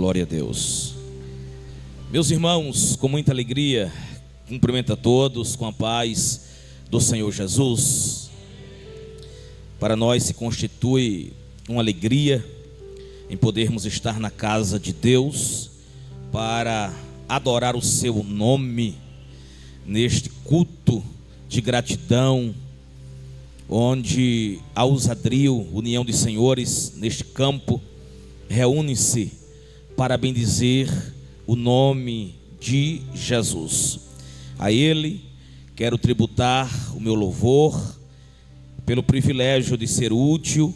Glória a Deus. Meus irmãos, com muita alegria, cumprimento a todos com a paz do Senhor Jesus. Para nós se constitui uma alegria em podermos estar na casa de Deus para adorar o seu nome neste culto de gratidão, onde a Usadril, União de Senhores, neste campo, reúne-se para bendizer o nome de Jesus. A Ele quero tributar o meu louvor, pelo privilégio de ser útil,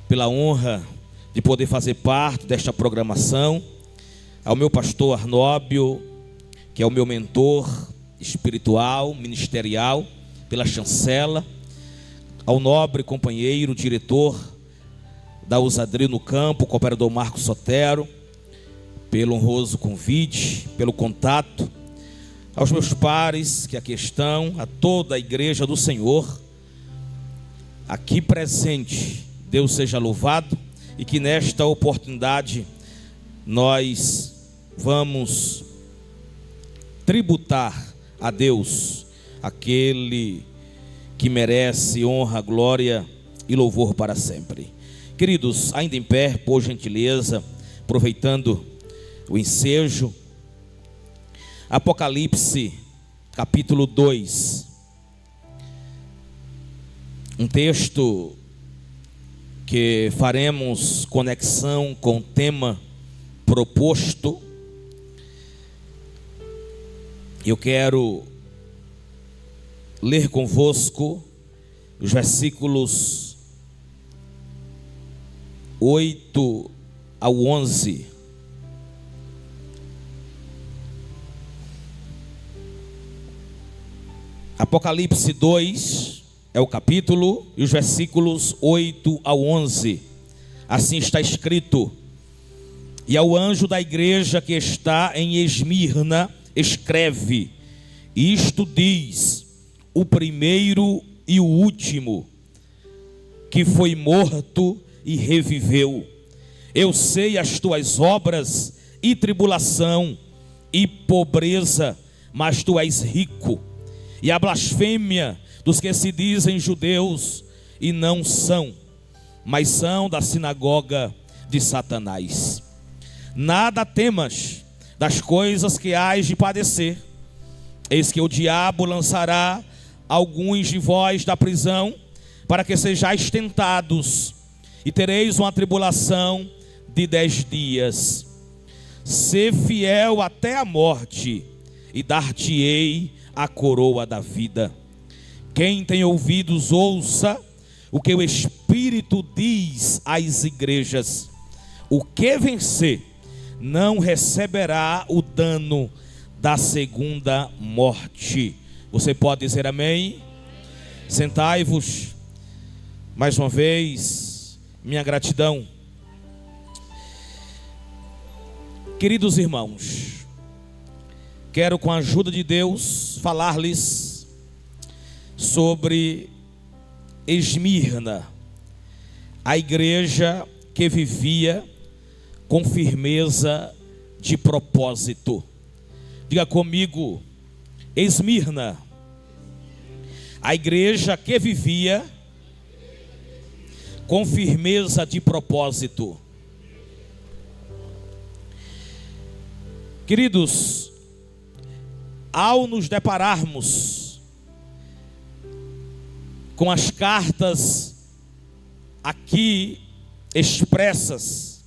pela honra de poder fazer parte desta programação, ao meu pastor Arnóbio, que é o meu mentor espiritual, ministerial, pela chancela, ao nobre companheiro, diretor da Usadril no campo, o cooperador Marcos Sotero, pelo honroso convite, pelo contato, aos meus pares que aqui estão, a toda a igreja do Senhor, aqui presente. Deus seja louvado, e que nesta oportunidade nós vamos tributar a Deus, aquele que merece honra, glória e louvor para sempre. Queridos, ainda em pé, por gentileza, aproveitando o ensejo, Apocalipse, capítulo 2, um texto que faremos conexão com o tema proposto. Eu quero ler convosco os versículos 8 ao 11. Apocalipse 2 é o capítulo e os versículos 8 ao 11. Assim está escrito: e ao anjo da igreja que está em Esmirna escreve: isto diz o primeiro e o último, que foi morto e reviveu. Eu sei as tuas obras e tribulação e pobreza, mas tu és rico, e a blasfêmia dos que se dizem judeus e não são, mas são da sinagoga de Satanás. Nada temas das coisas que hás de padecer. Eis que o diabo lançará alguns de vós da prisão, para que sejais tentados, e tereis uma tribulação de 10 dias. Sê fiel até a morte, e dar-te-ei a coroa da vida. Quem tem ouvidos, ouça o que o Espírito diz às igrejas. O que vencer não receberá o dano da segunda morte. Você pode dizer amém? Sentai-vos. Mais uma vez, minha gratidão. Queridos irmãos, quero, com a ajuda de Deus, falar-lhes sobre Esmirna, a igreja que vivia com firmeza de propósito. Diga comigo: Esmirna, a igreja que vivia com firmeza de propósito. Queridos, ao nos depararmos com as cartas aqui expressas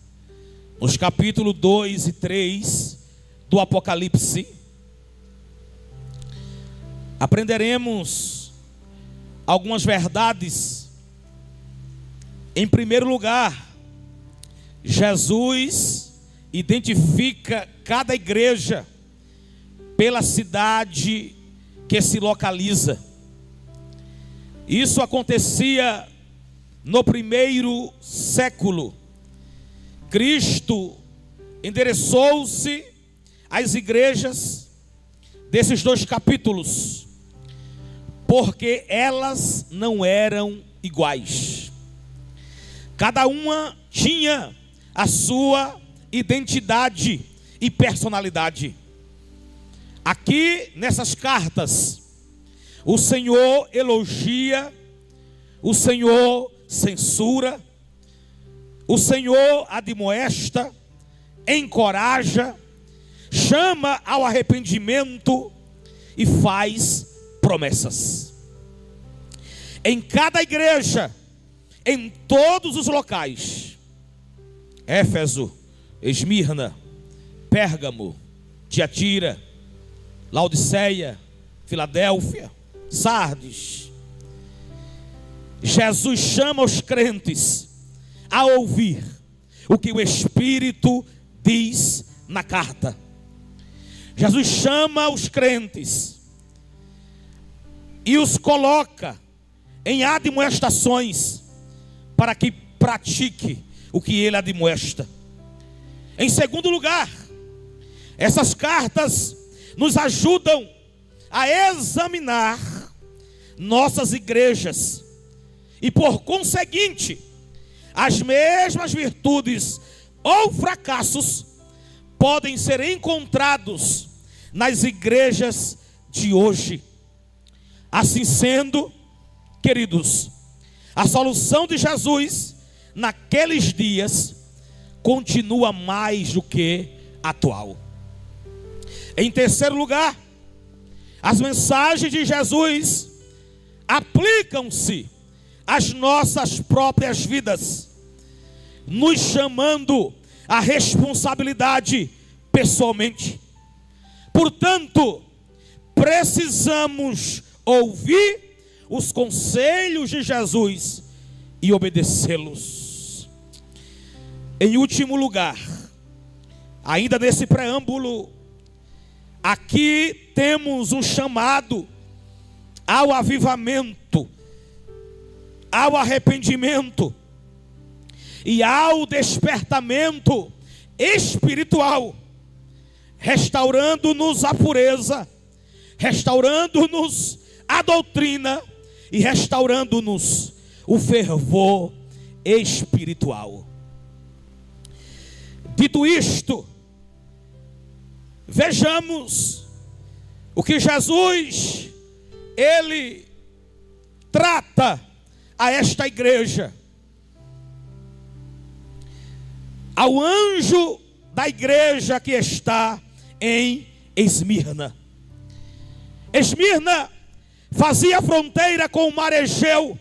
nos capítulos 2 e 3 do Apocalipse, aprenderemos algumas verdades. Em primeiro lugar, Jesus identifica cada igreja pela cidade que se localiza. Isso acontecia no primeiro século. Cristo endereçou-se às igrejas desses dois capítulos, porque elas não eram iguais. Cada uma tinha a sua identidade e personalidade. Aqui nessas cartas, o Senhor elogia, o Senhor censura, o Senhor admoesta, encoraja, chama ao arrependimento e faz promessas. Em cada igreja, em todos os locais, Éfeso, Esmirna, Pérgamo, Tiatira, Laodiceia, Filadélfia, Sardes, Jesus chama os crentes a ouvir o que o Espírito diz na carta. Jesus chama os crentes e os coloca em admoestações para que pratique o que ele admoesta. Em segundo lugar, essas cartas nos ajudam a examinar nossas igrejas e, por conseguinte, as mesmas virtudes ou fracassos podem ser encontrados nas igrejas de hoje. Assim sendo, queridos, a solução de Jesus naqueles dias continua mais do que atual. Em terceiro lugar, as mensagens de Jesus aplicam-se às nossas próprias vidas, nos chamando à responsabilidade pessoalmente. Portanto, precisamos ouvir os conselhos de Jesus e obedecê-los. Em último lugar, ainda nesse preâmbulo, aqui temos um chamado ao avivamento, ao arrependimento e ao despertamento espiritual, restaurando-nos a pureza, restaurando-nos a doutrina e restaurando-nos o fervor espiritual. Dito isto, vejamos o que Jesus, ele trata a esta igreja. Ao anjo da igreja que está em Esmirna. Esmirna fazia fronteira com o mar Egeu,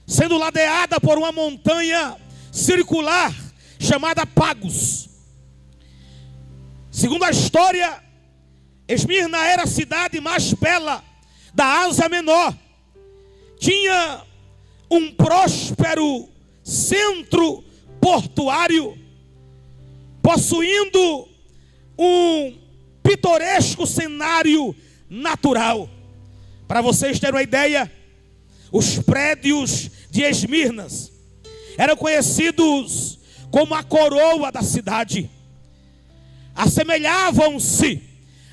sendo ladeada por uma montanha circular chamada Pagos. Segundo a história, Esmirna era a cidade mais bela da Ásia Menor. Tinha um próspero centro portuário, possuindo um pitoresco cenário natural. Para vocês terem uma ideia, os prédios de Esmirna eram conhecidos como a coroa da cidade. Assemelhavam-se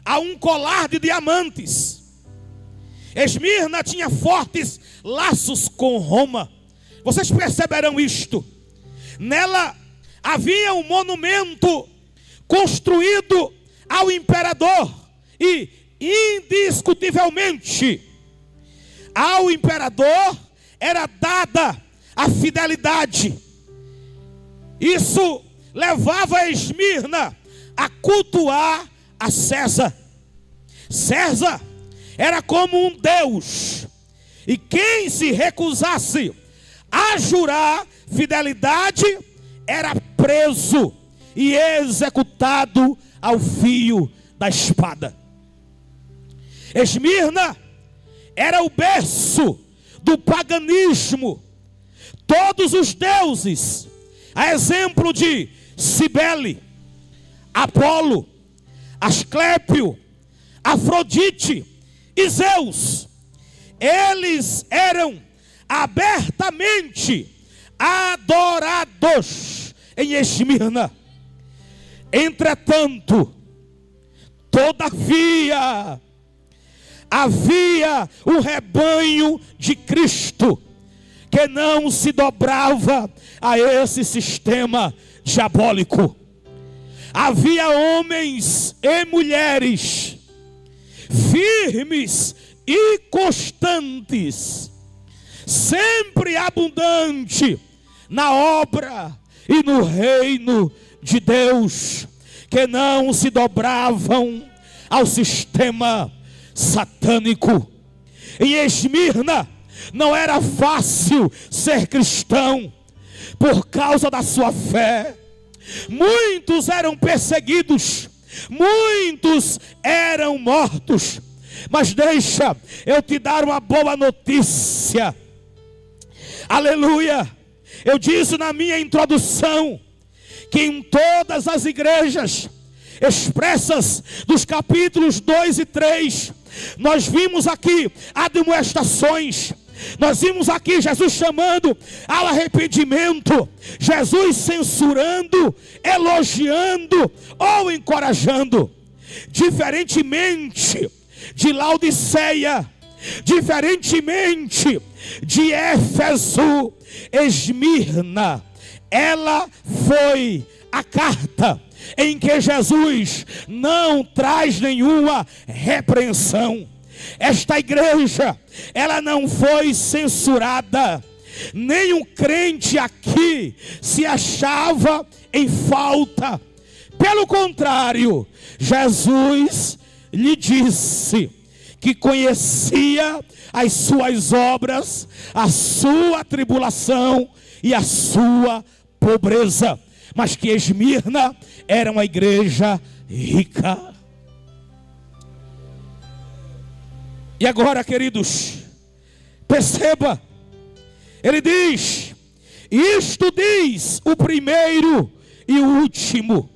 a um colar de diamantes. Esmirna tinha fortes laços com Roma. Vocês perceberão isto. Nela havia um monumento construído ao imperador e, indiscutivelmente, ao imperador era dada a fidelidade. Isso levava Esmirna a cultuar a César. César era como um deus, e quem se recusasse a jurar fidelidade era preso e executado ao fio da espada. Esmirna era o berço do paganismo. Todos os deuses, a exemplo de Cibele, Apolo, Asclépio, Afrodite e Zeus, eles eram abertamente adorados em Esmirna. Entretanto, todavia, havia um rebanho de Cristo que não se dobrava a esse sistema diabólico. havia homens e mulheres firmes e constantes, sempre abundante na obra e no reino de Deus, que não se dobravam ao sistema satânico. Em Esmirna não era fácil ser cristão por causa da sua fé. Muitos eram perseguidos, muitos eram mortos. Mas deixa eu te dar uma boa notícia. Aleluia! Eu disse na minha introdução que em todas as igrejas expressas dos capítulos 2 e 3, nós vimos aqui admoestações. Nós vimos aqui Jesus chamando ao arrependimento, Jesus censurando, elogiando ou encorajando. Diferentemente de Laodiceia, diferentemente de Éfeso, Esmirna, ela foi a carta em que Jesus não traz nenhuma repreensão. Esta igreja, ela não foi censurada. Nenhum crente aqui se achava em falta. Pelo contrário, Jesus lhe disse que conhecia as suas obras, a sua tribulação e a sua pobreza, mas que Esmirna era uma igreja rica. E agora, queridos, perceba, ele diz: isto diz o primeiro e o último,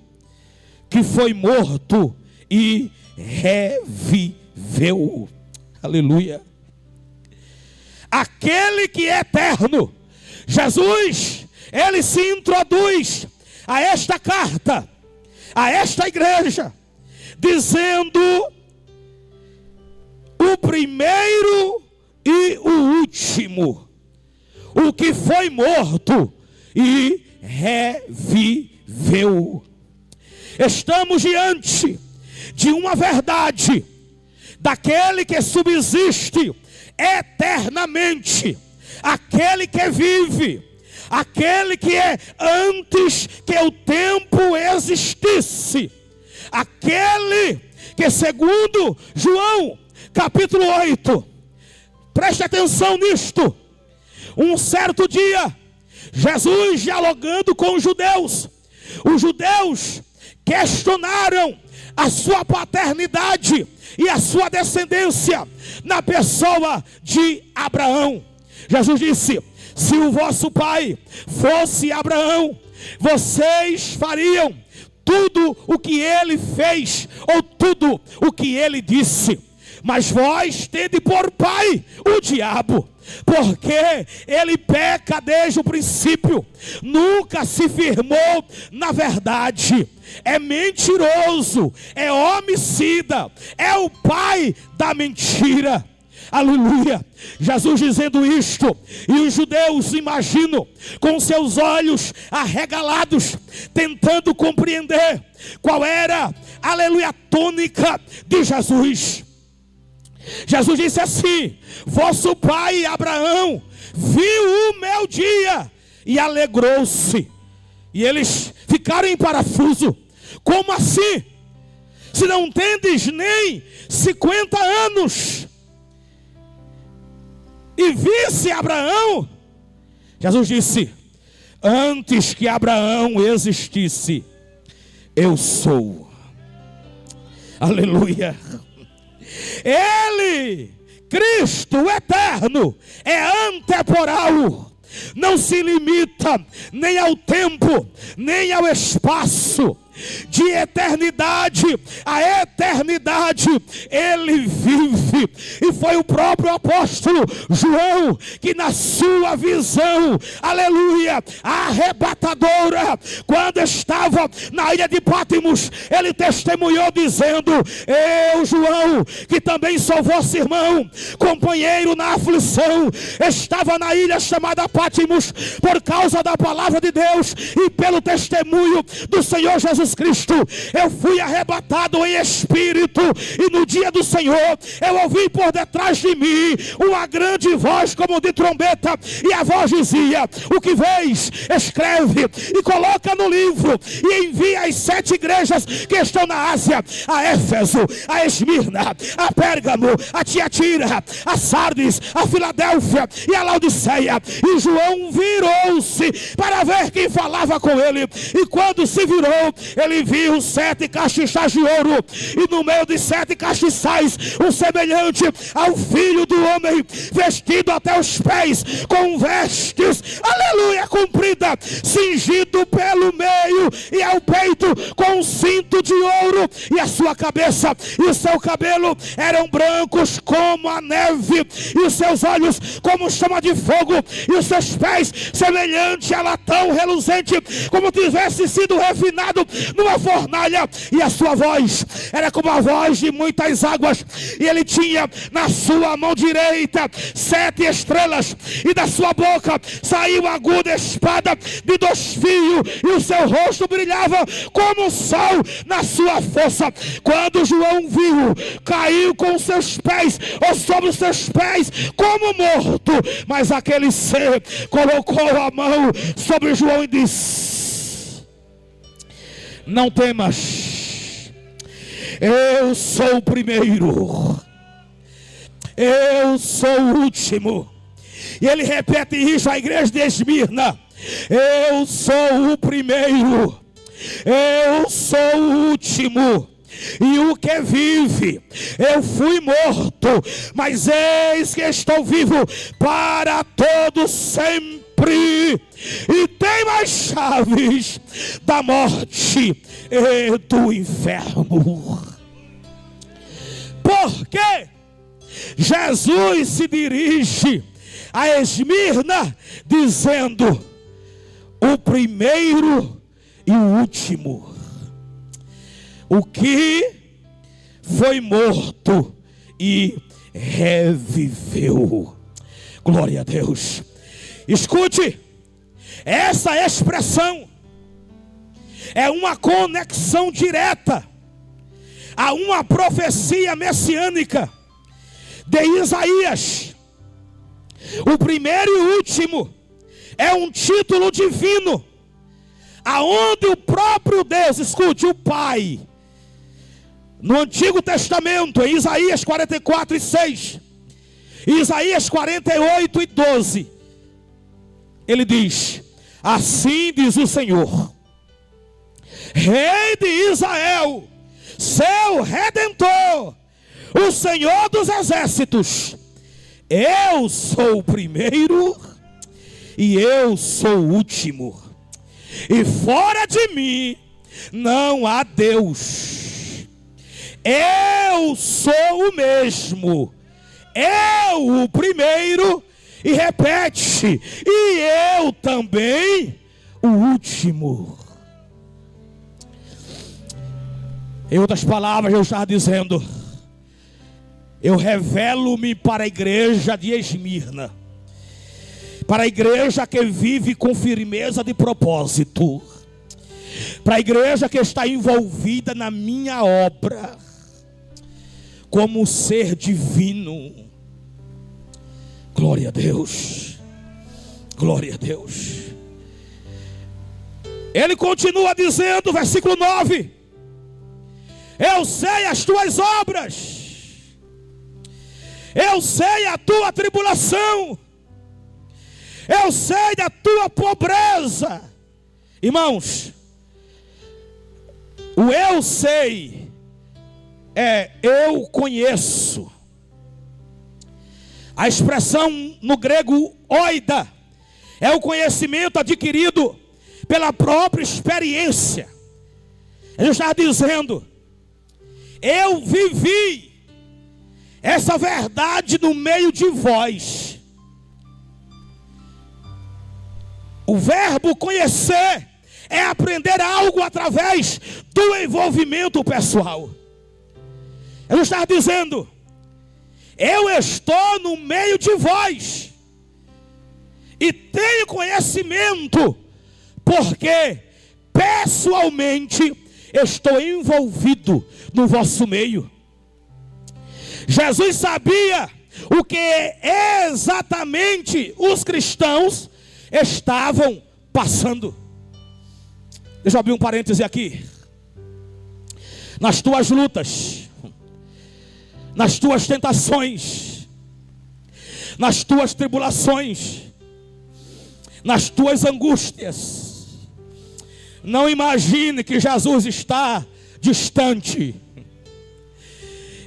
que foi morto e reviveu. Aleluia. Aquele que é eterno. Jesus, ele se introduz a esta carta, a esta igreja, dizendo: o primeiro e o último, o que foi morto e reviveu. Estamos diante de uma verdade, daquele que subsiste eternamente, aquele que vive, aquele que é antes que o tempo existisse, aquele que, segundo João capítulo 8, preste atenção nisto, um certo dia, Jesus dialogando com os judeus questionaram a sua paternidade e a sua descendência na pessoa de Abraão. Jesus disse: se o vosso pai fosse Abraão, vocês fariam tudo o que ele fez, ou tudo o que ele disse. Mas vós tende por pai o diabo, porque ele peca desde o princípio, nunca se firmou na verdade, é mentiroso, é homicida, é o pai da mentira. Aleluia. Jesus dizendo isto, e os judeus, imagino, com seus olhos arregalados, tentando compreender qual era, aleluia, a tônica de Jesus. Jesus disse assim: vosso pai Abraão viu o meu dia e alegrou-se. E eles ficaram em parafuso. Como assim? Se não tendes nem 50 anos e visse Abraão? Jesus disse: antes que Abraão existisse, eu sou. Aleluia. Ele, Cristo, o eterno, é antemporal, não se limita nem ao tempo, nem ao espaço. De eternidade a eternidade ele vive. E foi o próprio apóstolo João que, na sua visão, aleluia, arrebatadora, quando estava na ilha de Pátimos, ele testemunhou dizendo: eu, João, que também sou vosso irmão, companheiro na aflição, estava na ilha chamada Pátimos por causa da palavra de Deus e pelo testemunho do Senhor Jesus Jesus Cristo, eu fui arrebatado em espírito, e no dia do Senhor eu ouvi por detrás de mim uma grande voz como de trombeta, e a voz dizia: o que vês, escreve e coloca no livro, e envia as 7 igrejas que estão na Ásia: a Éfeso, a Esmirna, a Pérgamo, a Tiatira, a Sardes, a Filadélfia e a Laodiceia. E João virou-se para ver quem falava com ele, e quando se virou, ele viu 7 castiçais de ouro, e no meio de 7 castiçais, um semelhante ao Filho do Homem, vestido até os pés com vestes, aleluia, comprida, cingido pelo meio e ao peito com um cinto de ouro, e a sua cabeça e o seu cabelo eram brancos como a neve, e os seus olhos como chama de fogo, e os seus pés semelhante a latão reluzente, como tivesse sido refinado numa fornalha, e a sua voz era como a voz de muitas águas, e ele tinha na sua mão direita 7 estrelas, e da sua boca saiu uma aguda espada de 2 fios, e o seu rosto brilhava como o sol na sua força. Quando João viu, caiu com os seus pés, ou sobre os seus pés, como morto. Mas aquele ser colocou a mão sobre João e disse: não temas, eu sou o primeiro, eu sou o último. E ele repete isso à igreja de Esmirna: eu sou o primeiro, eu sou o último, e o que vive, eu fui morto, mas eis que estou vivo para todo sempre, e tenho as chaves da morte e do inferno. Porque Jesus se dirige a Esmirna dizendo: o primeiro e o último, o que foi morto e reviveu. Glória a Deus. Escute, essa expressão é uma conexão direta a uma profecia messiânica de Isaías. O primeiro e o último é um título divino, aonde o próprio Deus, escute, o Pai, no Antigo Testamento, em Isaías 44:6, Isaías 48:12, ele diz: assim diz o Senhor, Rei de Israel, seu Redentor, o Senhor dos Exércitos: eu sou o primeiro e eu sou o último, e fora de mim não há Deus. Eu sou o mesmo, eu o primeiro, e repete, e eu também o último. Em outras palavras, eu estava dizendo: eu revelo-me para a igreja de Esmirna, para a igreja que vive com firmeza de propósito, para a igreja que está envolvida na minha obra, como ser divino. Glória a Deus, glória a Deus. Ele continua dizendo, versículo 9: eu sei as tuas obras, eu sei a tua tribulação, eu sei da tua pobreza. Irmãos, o eu sei é eu conheço. A expressão no grego oida é o conhecimento adquirido pela própria experiência. Ele está dizendo: eu vivi essa verdade no meio de vós. O verbo conhecer é aprender algo através do envolvimento pessoal. Ele está dizendo: eu estou no meio de vós e tenho conhecimento, porque pessoalmente estou envolvido no vosso meio. Jesus sabia o que exatamente os cristãos estavam passando. Deixa eu abrir um parêntese aqui. Nas tuas lutas, nas tuas tentações, nas tuas tribulações, nas tuas angústias, não imagine que Jesus está distante.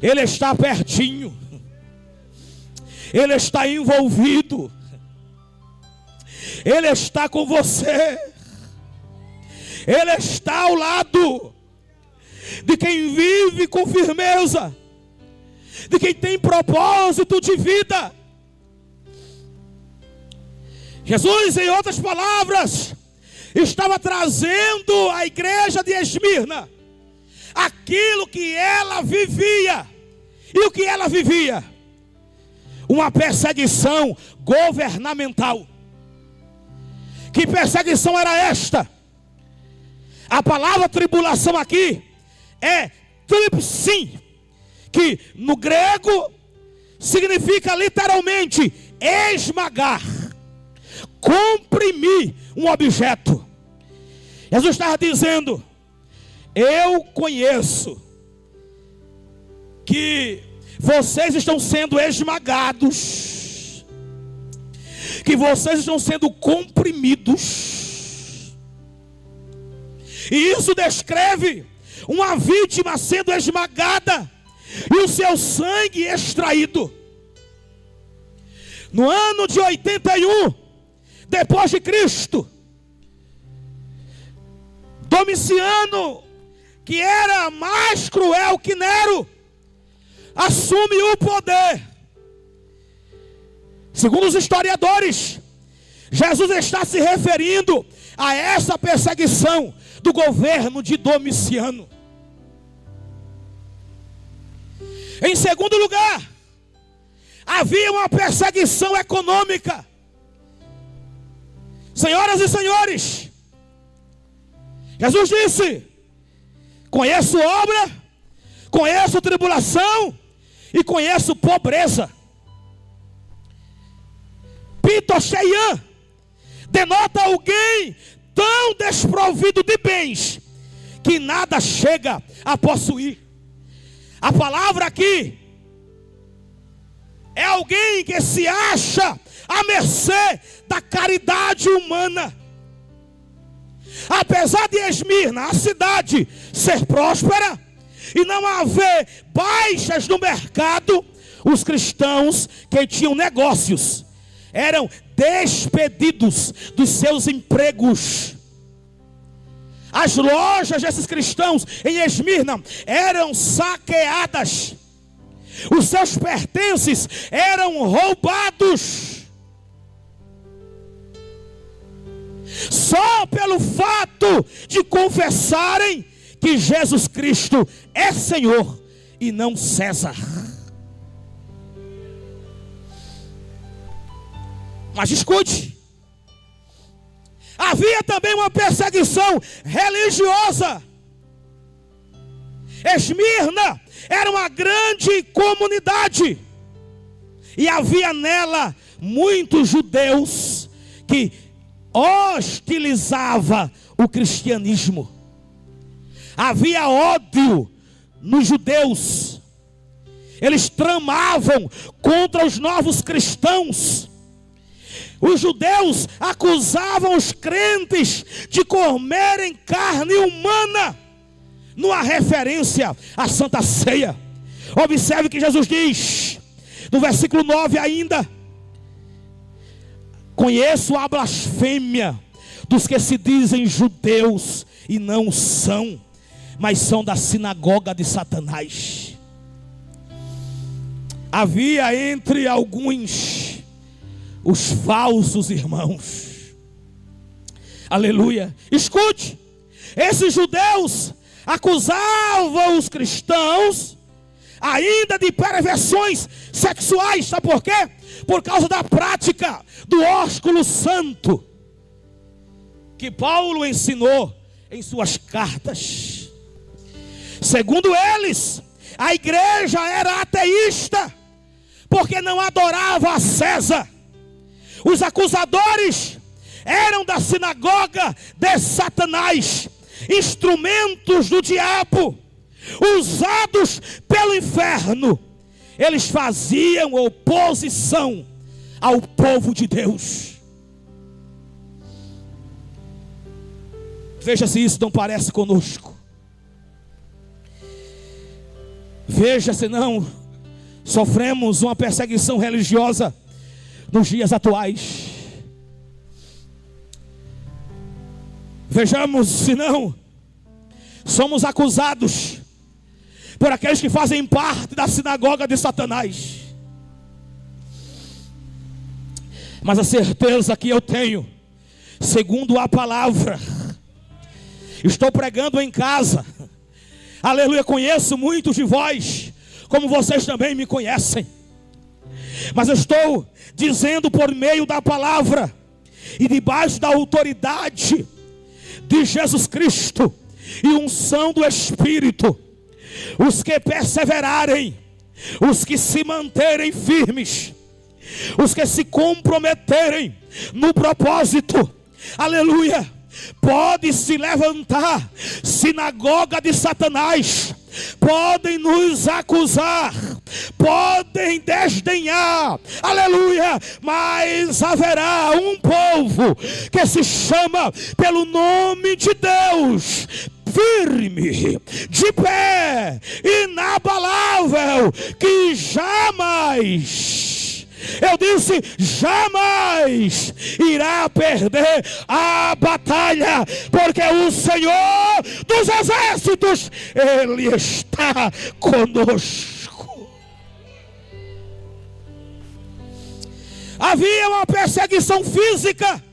Ele está pertinho. Ele está envolvido. Ele está com você. Ele está ao lado de quem vive com firmeza, de quem tem propósito de vida. Jesus, em outras palavras, estava trazendo à igreja de Esmirna aquilo que ela vivia. E o que ela vivia? Uma perseguição governamental. Que perseguição era esta? A palavra tribulação aqui é tripsim, que no grego significa literalmente esmagar, comprimir um objeto. Jesus estava dizendo: eu conheço que vocês estão sendo esmagados, que vocês estão sendo comprimidos. E isso descreve uma vítima sendo esmagada e o seu sangue extraído. No ano de 81 depois de Cristo, Domiciano, que era mais cruel que Nero, assume o poder. Segundo os historiadores, Jesus está se referindo a essa perseguição do governo de Domiciano. Em segundo lugar, havia uma perseguição econômica. Senhoras e senhores, Jesus disse: conheço obra, conheço tribulação e conheço pobreza. Pitocheian denota alguém tão desprovido de bens que nada chega a possuir. A palavra aqui é alguém que se acha à mercê da caridade humana. Apesar de Esmirna, a cidade, ser próspera e não haver baixas no mercado, os cristãos que tinham negócios eram despedidos dos seus empregos. As lojas desses cristãos em Esmirna eram saqueadas. Os seus pertences eram roubados. Só pelo fato de confessarem que Jesus Cristo é Senhor e não César. Mas escute, havia também uma perseguição religiosa. Esmirna era uma grande comunidade e havia nela muitos judeus que hostilizavam o cristianismo. Havia ódio nos judeus. Eles tramavam contra os novos cristãos. Os judeus acusavam os crentes de comerem carne humana, numa referência à Santa Ceia. Observe que Jesus diz, no versículo 9 ainda: conheço a blasfêmia dos que se dizem judeus e não são, mas são da sinagoga de Satanás. Havia entre alguns os falsos irmãos. Aleluia. Escute, esses judeus acusavam os cristãos ainda de perversões sexuais. Sabe por quê? Por causa da prática do ósculo santo que Paulo ensinou em suas cartas. Segundo eles, a igreja era ateísta, porque não adorava a César. Os acusadores eram da sinagoga de Satanás, instrumentos do diabo, usados pelo inferno. Eles faziam oposição ao povo de Deus. Veja se isso não parece conosco. Veja se não sofremos uma perseguição religiosa nos dias atuais. Vejamos se não somos acusados por aqueles que fazem parte da sinagoga de Satanás. Mas a certeza que eu tenho, segundo a palavra, estou pregando em casa, aleluia, conheço muitos de vós, como vocês também me conhecem, mas eu estou dizendo por meio da palavra, e debaixo da autoridade de Jesus Cristo, e unção do Espírito, os que perseverarem, os que se manterem firmes, os que se comprometerem no propósito, aleluia, pode se levantar sinagoga de Satanás, podem nos acusar, podem desdenhar, aleluia, mas haverá um povo que se chama pelo nome de Deus, firme, de pé, inabalável, que jamais, eu disse, jamais irá perder a batalha, porque o Senhor dos exércitos, Ele está conosco. Havia uma perseguição física,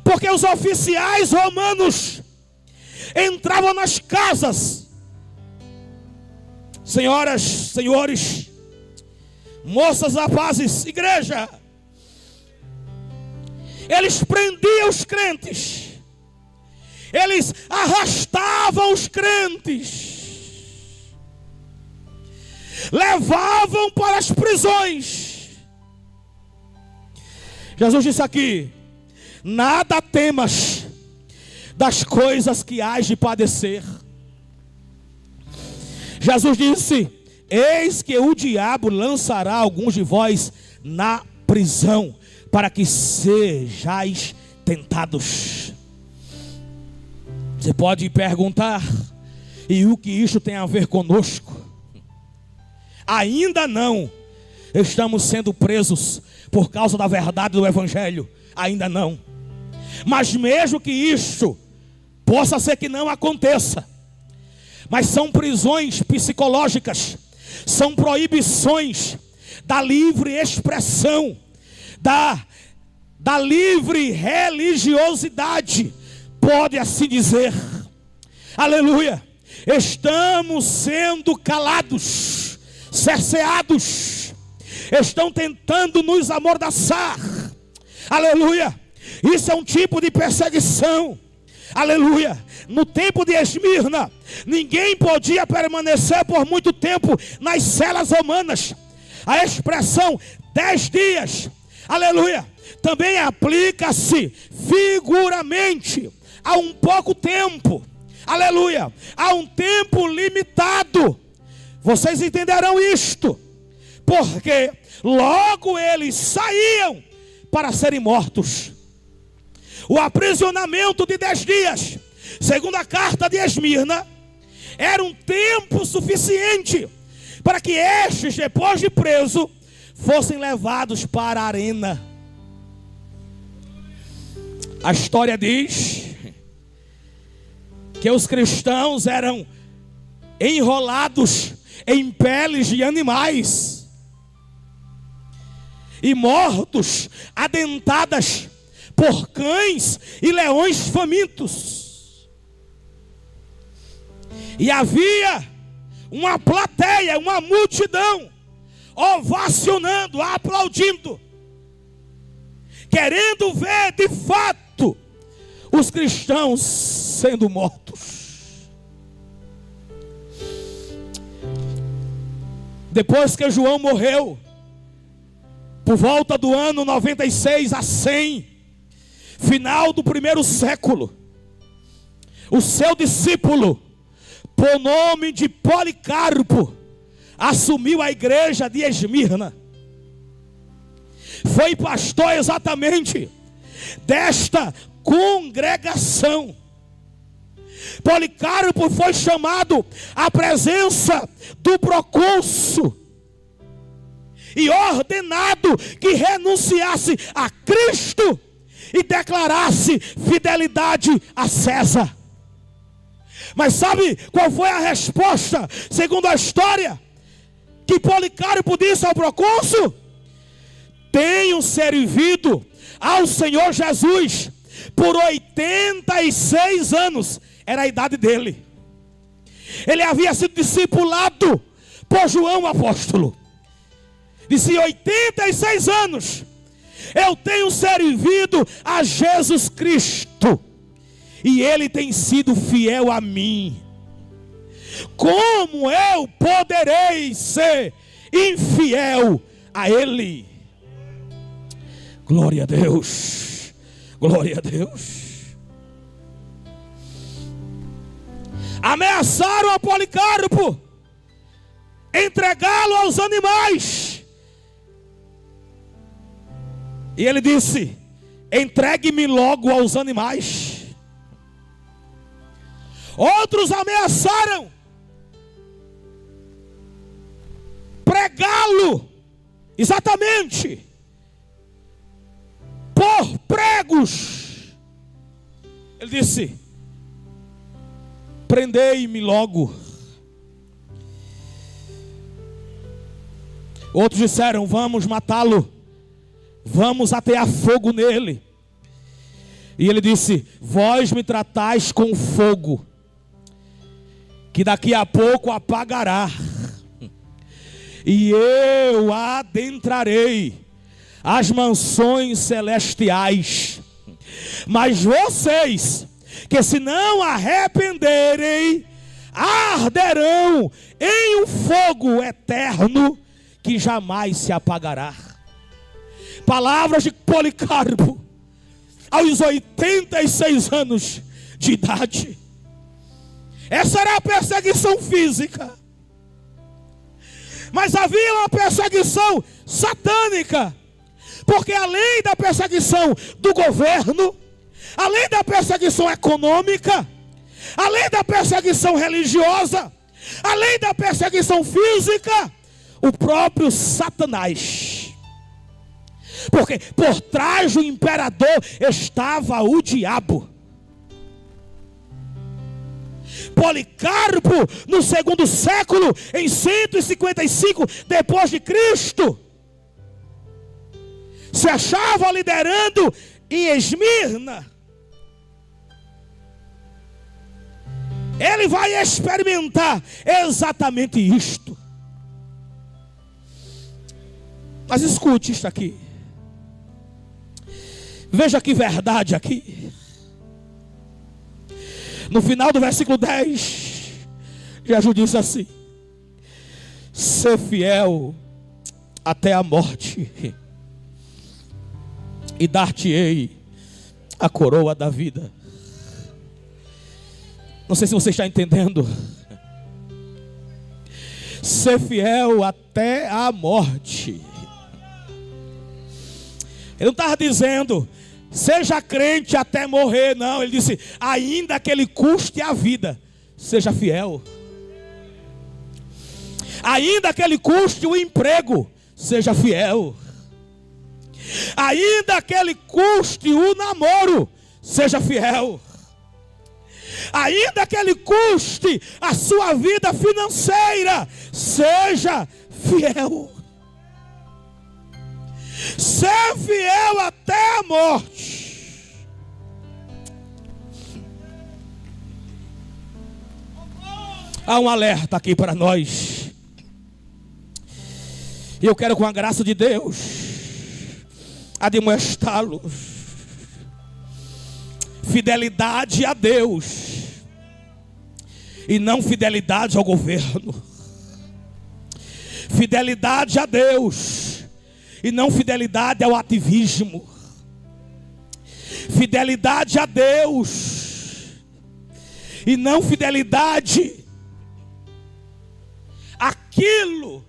porque os oficiais romanos entravam nas casas. Senhoras, senhores, moças rapazes, igreja, eles prendiam os crentes, eles arrastavam os crentes, levavam para as prisões. Jesus disse aqui: nada temas das coisas que hás de padecer. Jesus disse: eis que o diabo lançará alguns de vós na prisão, para que sejais tentados. Você pode perguntar: e o que isso tem a ver conosco? Ainda não estamos sendo presos por causa da verdade do Evangelho, ainda não. Mas mesmo que isso possa ser que não aconteça, mas são prisões psicológicas, são proibições da livre expressão, da livre religiosidade, pode assim dizer, aleluia. Estamos sendo calados, cerceados, estão tentando nos amordaçar, aleluia. Isso é um tipo de perseguição, aleluia. No tempo de Esmirna, ninguém podia permanecer por muito tempo nas celas romanas. A expressão 10 dias, aleluia, também aplica-se figuramente a um pouco tempo, aleluia, a um tempo limitado. Vocês entenderão isto, porque logo eles saíam para serem mortos. O aprisionamento de 10 dias, segundo a carta de Esmirna, era um tempo suficiente para que estes, depois de preso, fossem levados para a arena. A história diz que os cristãos eram enrolados em peles de animais e mortos adentadas por cães e leões famintos. E havia uma plateia, uma multidão ovacionando, aplaudindo, querendo ver de fato os cristãos sendo mortos. depois que João morreu, por volta do ano 96 a 100, final do primeiro século, o seu discípulo, por nome de Policarpo, assumiu a igreja de Esmirna. Foi pastor exatamente desta congregação. Policarpo foi chamado à presença do procônsul e ordenado que renunciasse a Cristo e declarasse fidelidade a César. Mas sabe qual foi a resposta, segundo a história, que Policarpo disse ao procônsul? Tenho servido ao Senhor Jesus por 86 anos. Era a idade dele. Ele havia sido discipulado por João apóstolo. Disse: 86 anos eu tenho servido a Jesus Cristo, e Ele tem sido fiel a mim. Como eu poderei ser infiel a Ele? Glória a Deus, glória a Deus. Ameaçaram a Policarpo entregá-lo aos animais, e ele disse: entregue-me logo aos animais. Outros ameaçaram pregá-lo, exatamente, por pregos. Ele disse: prendei-me logo. Outros disseram: vamos matá-lo, vamos atear fogo nele. E ele disse: vós me tratais com fogo, que daqui a pouco apagará, e eu adentrarei as mansões celestiais. Mas vocês, que se não arrependerem, arderão em um fogo eterno que jamais se apagará. Palavras de Policarpo, aos 86 anos de idade. Essa era a perseguição física. Mas havia uma perseguição satânica, porque além da perseguição do governo, além da perseguição econômica, além da perseguição religiosa, além da perseguição física, o próprio Satanás. Porque por trás do imperador estava o diabo. Policarpo, no segundo século, em 155 depois de Cristo, se achava liderando em Esmirna. Ele vai experimentar exatamente isto. Mas escute isto aqui. Veja que verdade aqui. No final do versículo 10, Jesus disse assim: ser fiel até a morte, e dar-te-ei a coroa da vida. Não sei se você está entendendo. Ser fiel até a morte. Ele não estava dizendo seja crente até morrer, não. Ele disse: ainda que ele custe a vida, seja fiel. Ainda que ele custe o emprego, seja fiel. Ainda que ele custe o namoro, seja fiel. Ainda que ele custe a sua vida financeira, seja fiel. Ser fiel até a morte. Há um alerta aqui para nós. E eu quero, com a graça de Deus, admoestá-los. Fidelidade a Deus e não fidelidade ao governo. Fidelidade a Deus e não fidelidade ao ativismo. Fidelidade a Deus e não fidelidade àquilo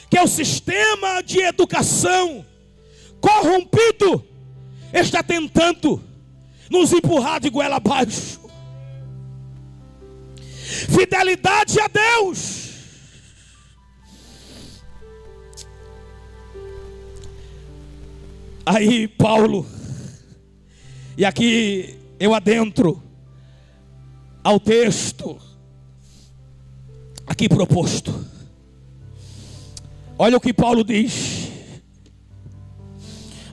que é o sistema de educação corrompido está tentando nos empurrar de goela abaixo. Fidelidade a Deus. Aí Paulo, e aqui eu adentro ao texto aqui proposto. Olha o que Paulo diz: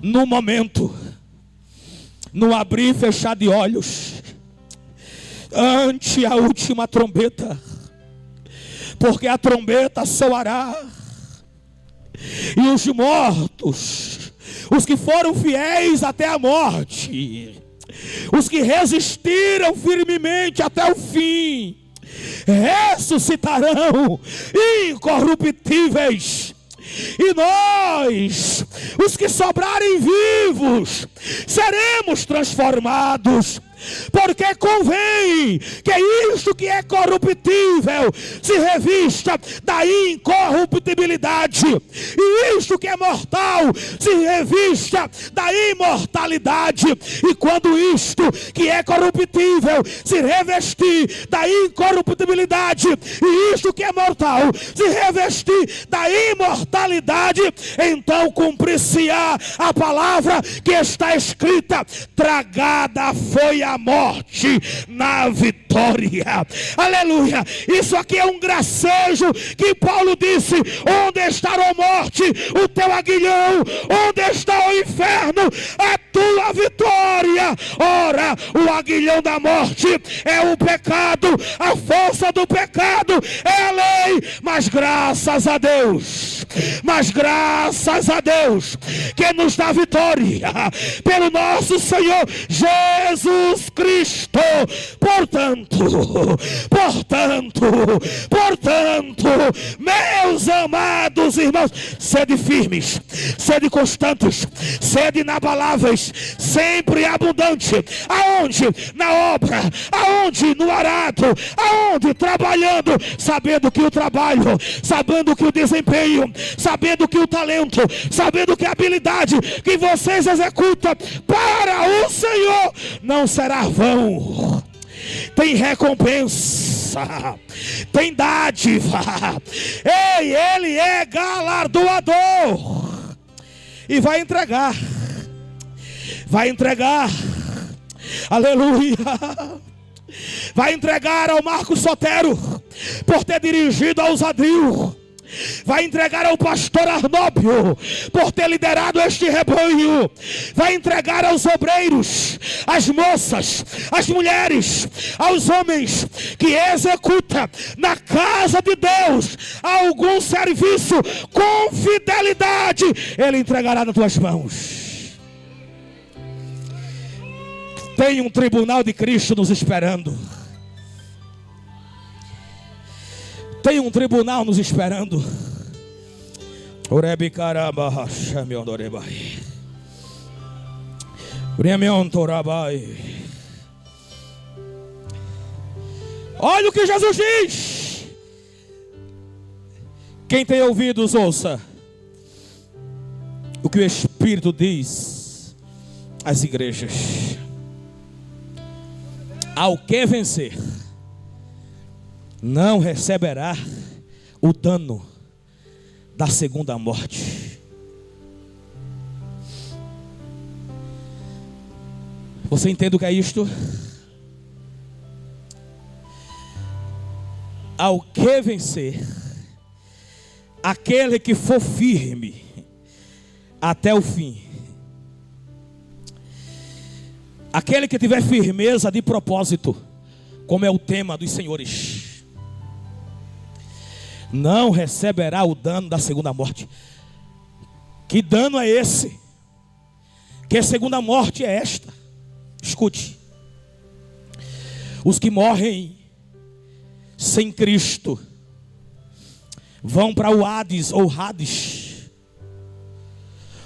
no momento, no abrir e fechar de olhos, ante a última trombeta, porque a trombeta soará, e os mortos, os que foram fiéis até a morte, os que resistiram firmemente até o fim, ressuscitarão incorruptíveis. E nós, os que sobrarem vivos, seremos transformados. Porque convém que isto que é corruptível se revista da incorruptibilidade, e isto que é mortal se revista da imortalidade. E quando isto que é corruptível se revestir da incorruptibilidade, e isto que é mortal se revestir da imortalidade, então cumprir-se-á a palavra que está escrita: tragada foi a morte na vitória. Aleluia. Isso aqui é um gracejo que Paulo disse: onde está a morte, o teu aguilhão? Onde está o inferno, a tua vitória? Ora, o aguilhão da morte é o pecado, a força do pecado é a lei, mas graças a Deus, que nos dá vitória pelo nosso Senhor Jesus Cristo. Portanto, meus amados irmãos, sede firmes, sede constantes, sede inabaláveis, sempre abundante. Aonde? Na obra. Aonde? No arado. Aonde? Trabalhando, sabendo que o trabalho, sabendo que o desempenho, sabendo que o talento, sabendo que a habilidade que vocês executam para o Senhor não será vão. Tem recompensa, tem dádiva. Ei, ele é galardoador e vai entregar. Aleluia. Vai entregar ao Marcos Sotero por ter dirigido a ousadio. Vai entregar ao pastor Arnóbio por ter liderado este rebanho. Vai entregar aos obreiros, às moças, às mulheres, aos homens que executam na casa de Deus algum serviço com fidelidade. Ele entregará nas tuas mãos. Tem um tribunal de Cristo nos esperando. Tem um tribunal nos esperando. Olha o que Jesus diz. Quem tem ouvidos, ouça o que o Espírito diz às igrejas. Ao que vencer, não receberá o dano da segunda morte. Você entende o que é isto? Ao que vencer, aquele que for firme até o fim, aquele que tiver firmeza de propósito, como é o tema dos senhores, não receberá o dano da segunda morte. Que dano é esse? Que a segunda morte é esta? Escute: os que morrem sem Cristo vão para o Hades ou Hades,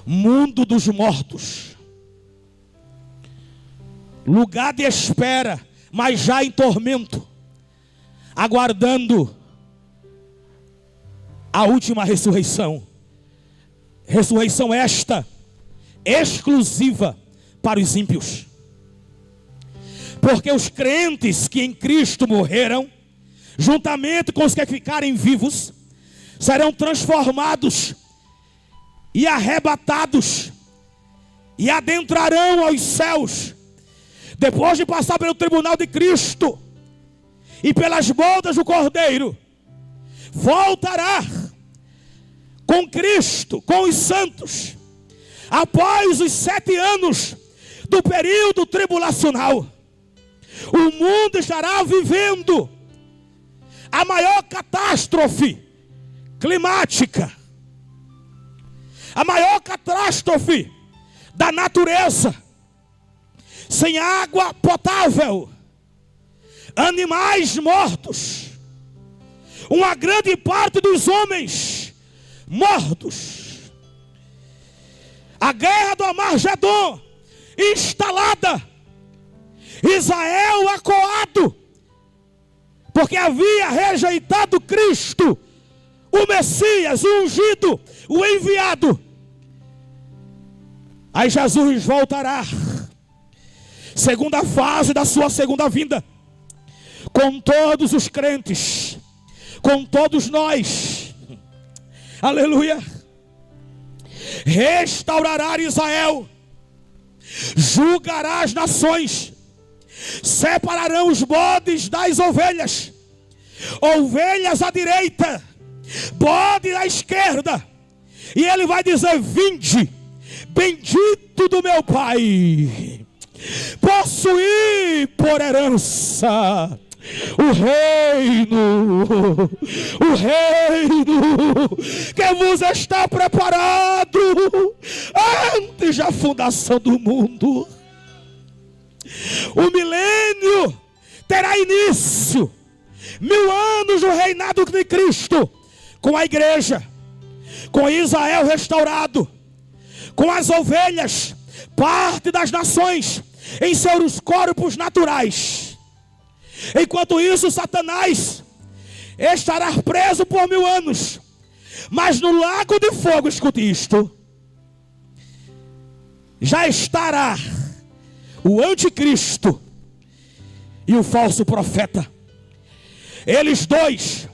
mundo dos mortos, lugar de espera, mas já em tormento, aguardando a última ressurreição. Ressurreição esta exclusiva para os ímpios, porque os crentes que em Cristo morreram, juntamente com os que ficarem vivos, serão transformados e arrebatados e adentrarão aos céus, depois de passar pelo tribunal de Cristo e pelas bodas do Cordeiro. Voltará com Cristo, com os santos, após os 7 anos do período tribulacional. O mundo estará vivendo a maior catástrofe climática, a maior catástrofe da natureza, sem água potável, animais mortos, uma grande parte dos homens mortos, a guerra do Armagedon instalada, Israel acuado, porque havia rejeitado Cristo, o Messias, o ungido, o enviado. Aí Jesus voltará, segunda fase da sua segunda vinda, com todos os crentes, com todos nós, aleluia. Restaurará Israel, julgará as nações, separarão os bodes das ovelhas, ovelhas à direita, bode à esquerda, e ele vai dizer: vinde, bendito do meu Pai, possuí por herança o reino que vos está preparado antes da fundação do mundo. O milênio terá início, 1000 anos do reinado de Cristo, com a igreja, com Israel restaurado, com as ovelhas, parte das nações, em seus corpos naturais. Enquanto isso, Satanás estará preso por 1000 anos, mas no lago de fogo, escute isto, já estará o anticristo e o falso profeta. Eles dois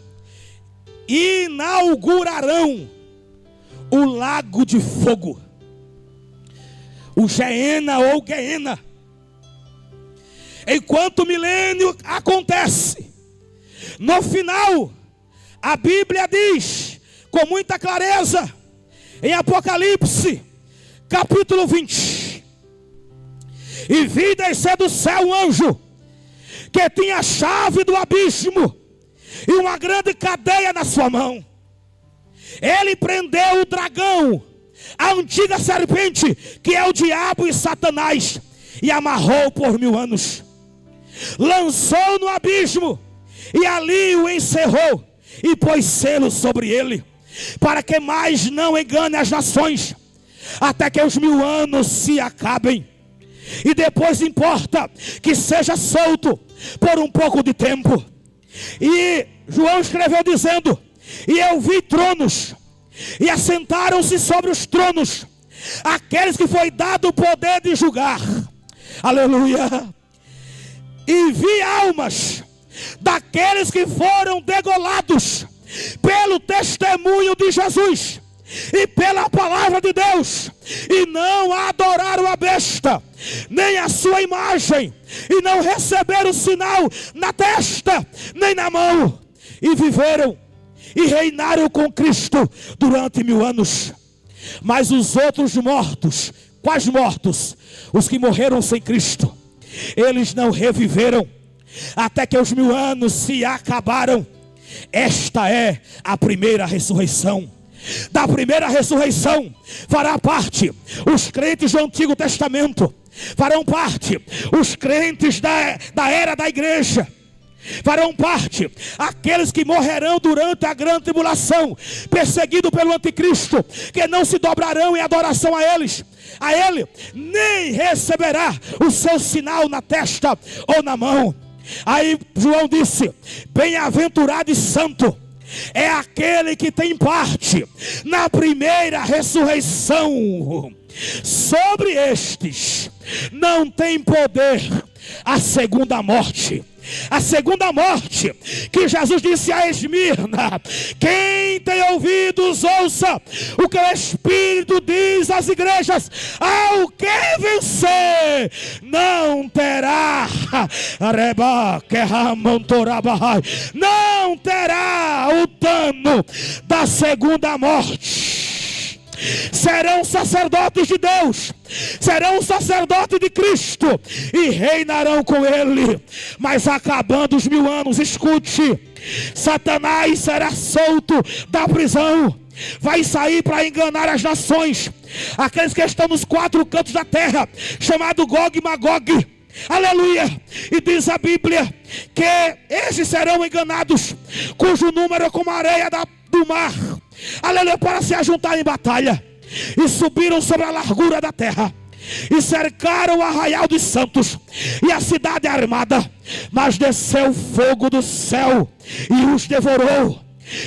inaugurarão o lago de fogo, o Geena ou Geena. Enquanto o milênio acontece, no final, a Bíblia diz com muita clareza, em Apocalipse, capítulo 20: e vi descer do céu um anjo, que tinha a chave do abismo, e uma grande cadeia na sua mão. Ele prendeu o dragão, a antiga serpente, que é o diabo e Satanás, e amarrou por 1000 anos. Lançou no abismo, e ali o encerrou, e pôs selo sobre ele, para que mais não engane as nações, até que os 1000 anos se acabem. E depois importa que seja solto por um pouco de tempo. E João escreveu dizendo: e eu vi tronos, e assentaram-se sobre os tronos aqueles que foi dado o poder de julgar. Aleluia. E vi almas daqueles que foram degolados pelo testemunho de Jesus e pela palavra de Deus, e não adoraram a besta, nem a sua imagem, e não receberam o sinal na testa, nem na mão, e viveram e reinaram com Cristo durante 1000 anos. Mas os outros mortos, quais mortos? Os que morreram sem Cristo, eles não reviveram, até que os 1000 anos se acabaram. Esta é a primeira ressurreição. Da primeira ressurreição fará parte os crentes do Antigo Testamento, farão parte os crentes da era da igreja, farão parte aqueles que morrerão durante a grande tribulação, perseguidos pelo anticristo, que não se dobrarão em adoração a ele, nem receberá o seu sinal na testa ou na mão. Aí João disse: bem-aventurado e santo é aquele que tem parte na primeira ressurreição. Sobre estes não tem poder a segunda morte. A segunda morte, que Jesus disse a Esmirna: quem tem ouvidos, ouça o que o Espírito diz às igrejas. Ao que vencer, não terá não terá o dano da segunda morte. Serão sacerdotes de Deus, serão sacerdotes de Cristo e reinarão com ele. Mas acabando os 1000 anos, escute, Satanás será solto da prisão, vai sair para enganar as nações, aqueles que estão nos 4 cantos da terra, chamado Gog e Magog. Aleluia. E diz a Bíblia que esses serão enganados, cujo número é como a areia do mar. Aleluia, para se ajuntar em batalha. E subiram sobre a largura da terra e cercaram o arraial dos santos e a cidade armada. Mas desceu fogo do céu e os devorou.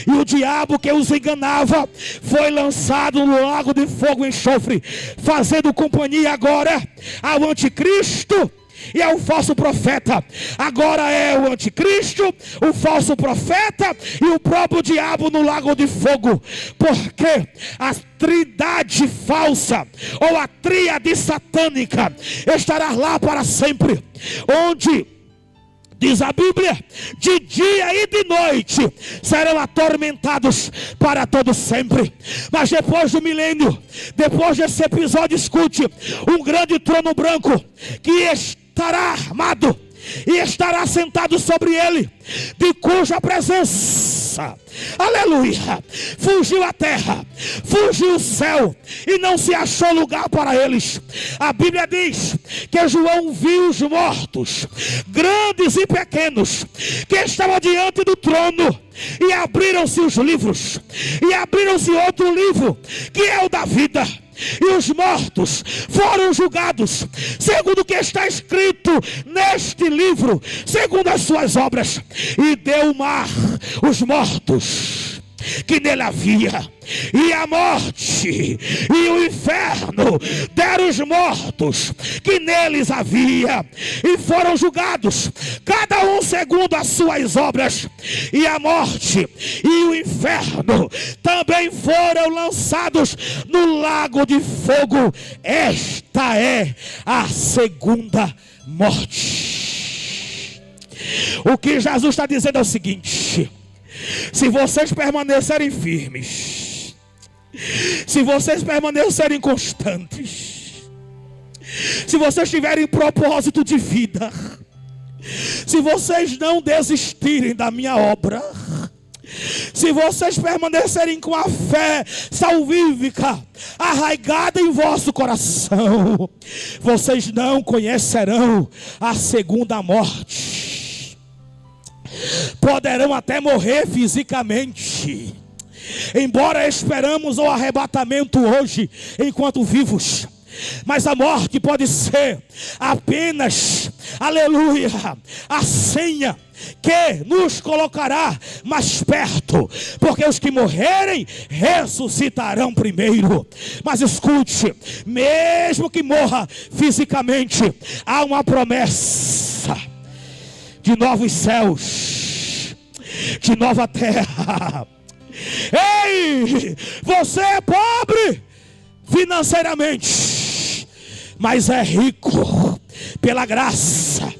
E o diabo que os enganava foi lançado no lago de fogo e enxofre, fazendo companhia agora ao anticristo e ao falso profeta. Agora é o anticristo, o falso profeta e o próprio diabo no lago de fogo. Porque a trindade falsa, ou a tríade satânica, estará lá para sempre, onde, diz a Bíblia, de dia e de noite serão atormentados para todo sempre. Mas depois do milênio, depois desse episódio, escute, um grande trono branco que estará armado e estará sentado sobre ele, de cuja presença, aleluia, fugiu a terra, fugiu o céu e não se achou lugar para eles. A Bíblia diz que João viu os mortos, grandes e pequenos, que estavam diante do trono, e abriram-se os livros, e abriram-se outro livro, que é o da vida. E os mortos foram julgados segundo o que está escrito neste livro, segundo as suas obras. E deu o mar os mortos que nele havia, e a morte e o inferno deram os mortos que neles havia, e foram julgados, cada um segundo as suas obras. E a morte e o inferno também foram lançados no lago de fogo. Esta é a segunda morte. O que Jesus está dizendo é o seguinte: se vocês permanecerem firmes, se vocês permanecerem constantes, se vocês tiverem propósito de vida, se vocês não desistirem da minha obra, se vocês permanecerem com a fé salvífica arraigada em vosso coração, vocês não conhecerão a segunda morte. Poderão até morrer fisicamente, embora esperamos o arrebatamento hoje enquanto vivos, mas a morte pode ser apenas, aleluia, a senha que nos colocará mais perto, porque os que morrerem ressuscitarão primeiro. Mas escute, mesmo que morra fisicamente, há uma promessa de novos céus, de nova terra. Ei, você é pobre financeiramente, mas é rico pela graça,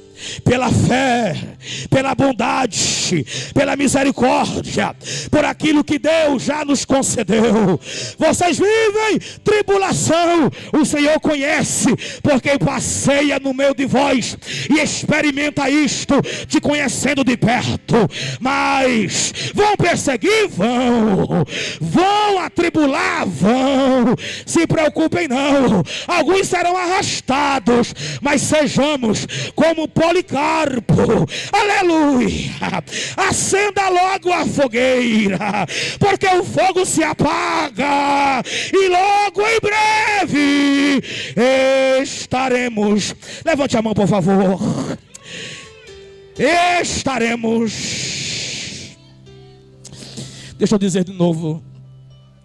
pela fé, pela bondade, pela misericórdia, por aquilo que Deus já nos concedeu. Vocês vivem tribulação, o Senhor conhece, porque passeia no meio de vós e experimenta isto, te conhecendo de perto. Mas vão perseguir? Vão atribular? Vão. Se preocupem não, alguns serão arrastados, mas sejamos como Policarpo, Policarpo, aleluia, acenda logo a fogueira, porque o fogo se apaga, e logo em breve estaremos, levante a mão por favor, estaremos, deixa eu dizer de novo,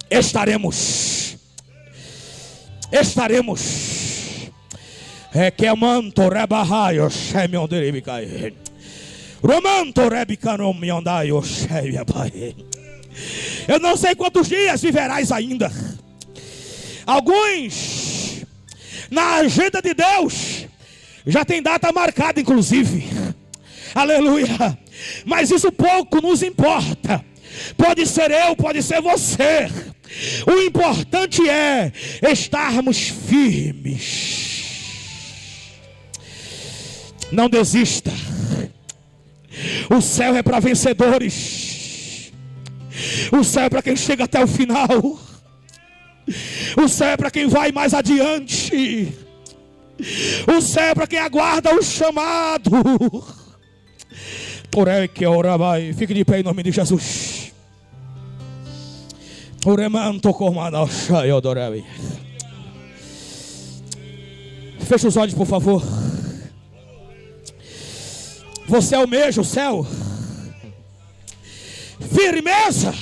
estaremos, que é manto rebarraio, chemion deribicai, romanto rebicano miondaio, chemia pai. Eu não sei quantos dias viverás ainda. Alguns na agenda de Deus já tem data marcada, inclusive. Aleluia. Mas isso pouco nos importa. Pode ser eu, pode ser você. O importante é estarmos firmes. Não desista. O céu é para vencedores. O céu é para quem chega até o final. O céu é para quem vai mais adiante. O céu é para quem aguarda o chamado. Porém que ora vai, fique de pé em nome de Jesus. Oremanto comanda chaio doravi. Feche os olhos, por favor. Você almeja o céu? Firmeza.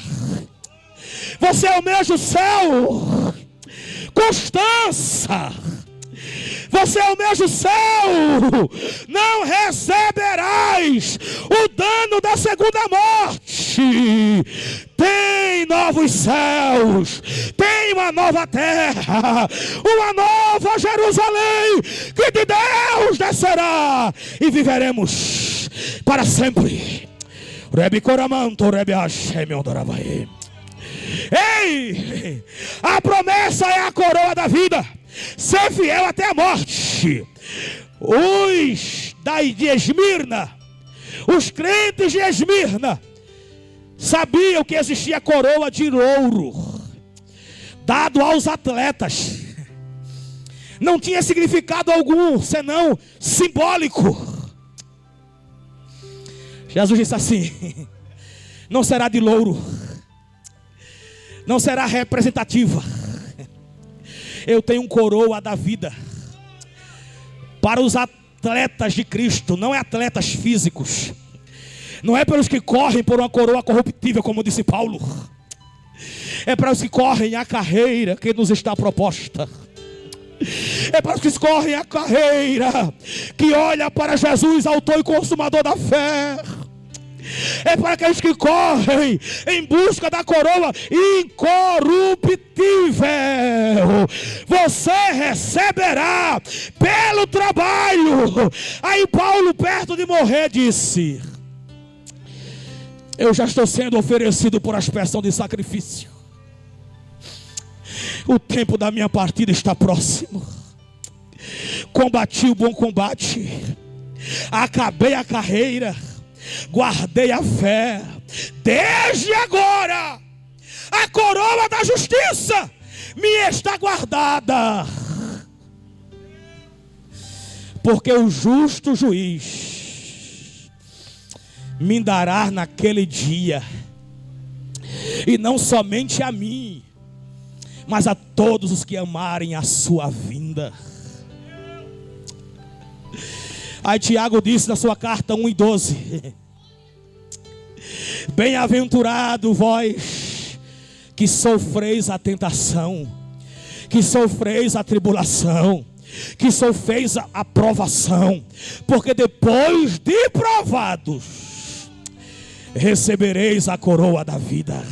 Você almeja o céu? Constância. Você almeja o céu? Não receberás o dano da segunda morte. Tem novos céus, tem uma nova terra, uma nova Jerusalém, que de Deus descerá, e viveremos para sempre. Ei, a promessa é a coroa da vida. Ser fiel até a morte. Os de Esmirna, os crentes de Esmirna, sabiam que existia coroa de ouro dado aos atletas. Não tinha significado algum, senão simbólico. Jesus disse assim: não será de louro, não será representativa. Eu tenho coroa da vida para os atletas de Cristo. Não é atletas físicos, não é para os que correm por uma coroa corruptível, como disse Paulo. É para os que correm a carreira que nos está proposta. É para os que correm a carreira que olha para Jesus, autor e consumador da fé. É para aqueles que correm em busca da coroa incorruptível. Você receberá pelo trabalho. Aí Paulo, perto de morrer, disse: eu já estou sendo oferecido por aspersão de sacrifício. O tempo da minha partida está próximo. Combati o bom combate, acabei a carreira, guardei a fé. Desde agora a coroa da justiça me está guardada, porque o justo juiz me dará naquele dia, e não somente a mim, mas a todos os que amarem a sua vinda. Aí Tiago disse na sua carta 1:12: bem-aventurado vós que sofreis a tentação, que sofreis a tribulação, que sofreis a provação, porque depois de provados recebereis a coroa da vida.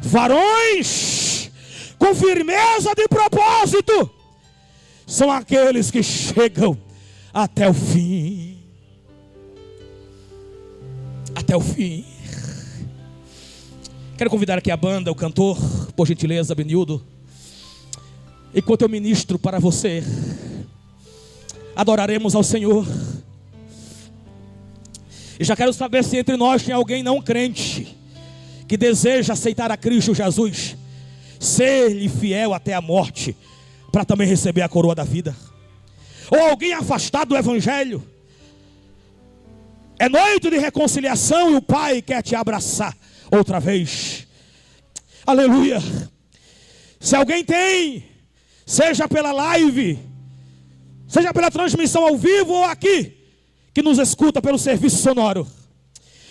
Varões com firmeza de propósito são aqueles que chegam até o fim. Até o fim. Quero convidar aqui a banda, o cantor, por gentileza, Benildo. Enquanto eu ministro para você, adoraremos ao Senhor. E já quero saber se entre nós tem alguém não crente que deseja aceitar a Cristo Jesus, ser-lhe fiel até a morte, para também receber a coroa da vida. Ou alguém afastado do evangelho. É noite de reconciliação e o Pai quer te abraçar outra vez. Aleluia. Se alguém tem, seja pela live, seja pela transmissão ao vivo ou aqui, que nos escuta pelo serviço sonoro.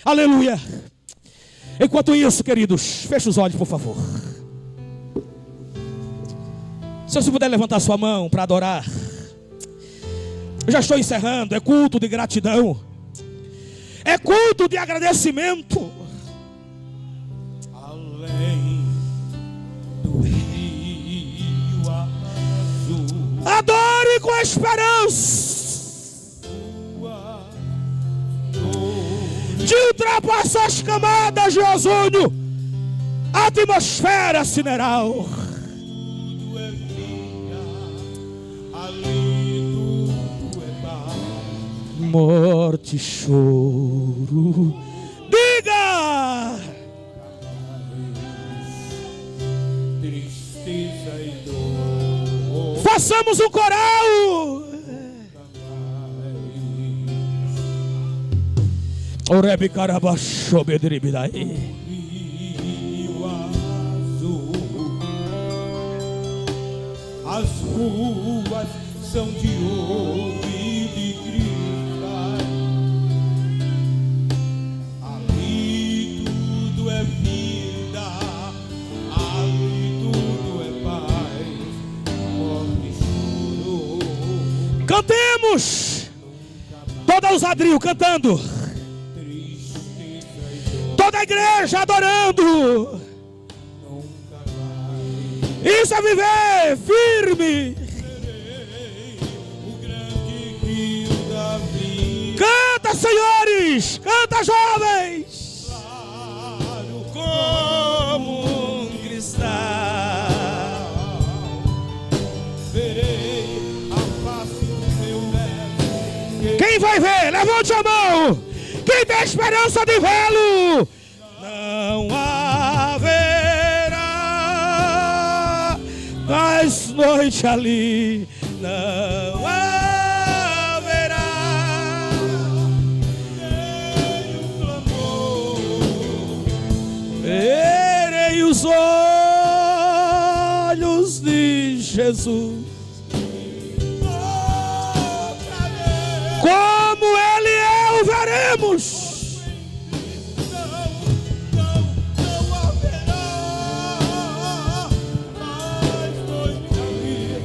Aleluia. Enquanto isso, queridos, feche os olhos, por favor. Se você puder levantar sua mão para adorar. Eu já estou encerrando. É culto de gratidão. É culto de agradecimento. Além do rio azul, Adore com esperança de ultrapassar as camadas de ozônio, a atmosfera sideral. tudo é vida, ali tudo é paz. Morte e choro. Diga! Tristeza e dor, Façamos um coral. Orebe carabachou bedribidai. rio azul. As ruas são de ouro e de cristais. Ali tudo é vida, ali tudo é paz. Morte e choro, Cantemos. Toda a ousadia cantando. tristeza e dor, Toda a igreja adorando. nunca mais. Isso é viver firme. O grande rio da vida, Canta, senhores. Canta, jovens. claro, Como um cristal. verei a face do meu mestre. Quem vai ver? Levante a mão. Quem tem esperança de vê-lo? Não haverá mais noite ali. Não haverá. Verei os olhos de Jesus. Como Ele é, o veremos. Não haverá mais noite ali.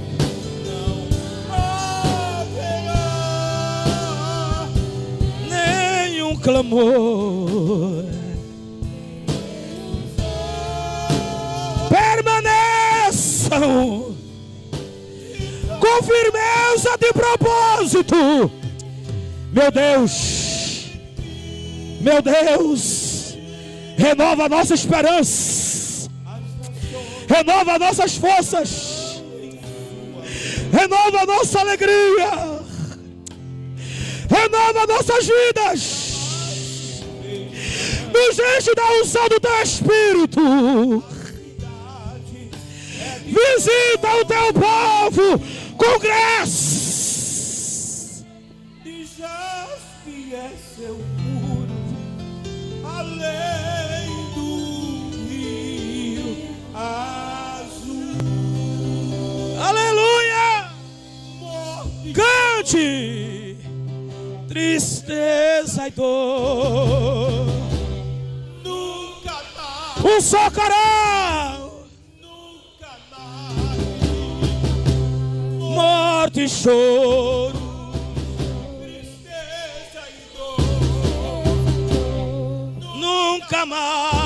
Não haverá Nenhum clamor. Permaneçam com firmeza de propósito. Meu Deus, renova a nossa esperança, renova nossas forças, renova a nossa alegria, renova nossas vidas, nos enche da unção do teu Espírito, visita o teu povo com graça. de jaspe é seu muro, além do rio azul. Aleluia! Morte Cante, tristeza e dor. nunca mais, Um só coral, nunca mais. morte e choro. Tristeza e dor, Nunca mais.